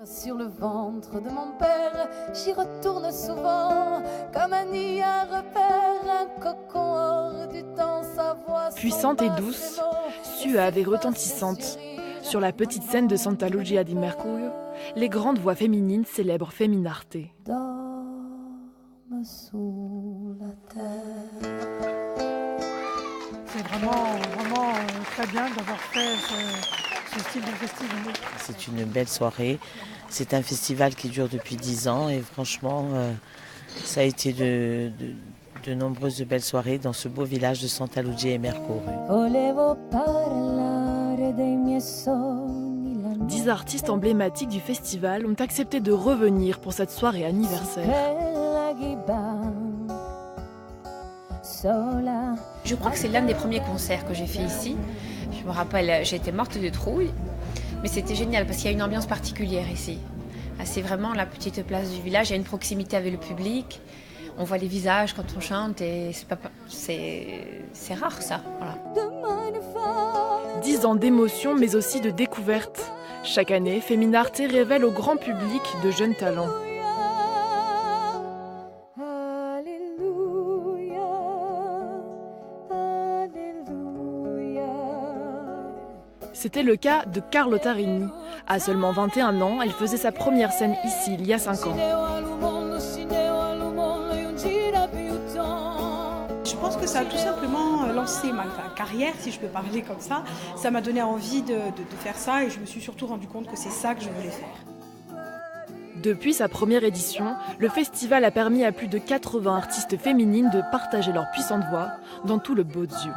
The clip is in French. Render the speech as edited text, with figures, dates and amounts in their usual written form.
Sur le ventre de mon père, j'y retourne souvent, comme un nid à repère, un cocon hors du temps, sa voix. Puissante et douce, suave et retentissante, sur la petite scène de Santa Lucia di Mercurio, les grandes voix féminines célèbrent Feminarte. Dorme sous la terre. C'est vraiment très bien d'avoir fait ce style de festival. C'est une belle soirée. C'est un festival qui dure depuis 10 ans et franchement, ça a été de nombreuses belles soirées dans ce beau village de Santa Lucia e Mercurio. 10 artistes emblématiques du festival ont accepté de revenir pour cette soirée anniversaire. Je crois que c'est l'un des premiers concerts que j'ai fait ici. Je me rappelle, j'étais morte de trouille, mais c'était génial parce qu'il y a une ambiance particulière ici. C'est vraiment la petite place du village, il y a une proximité avec le public. On voit les visages quand on chante et c'est rare ça. Voilà. 10 ans d'émotion mais aussi de découverte. Chaque année, Feminarte révèle au grand public de jeunes talents. C'était le cas de Carlotta Rini. À seulement 21 ans, elle faisait sa première scène ici, il y a 5 ans. Je pense que ça a tout simplement lancé ma carrière, si je peux parler comme ça. Ça m'a donné envie de faire ça et je me suis surtout rendu compte que c'est ça que je voulais faire. Depuis sa première édition, le festival a permis à plus de 80 artistes féminines de partager leur puissante voix dans tout le Bozio.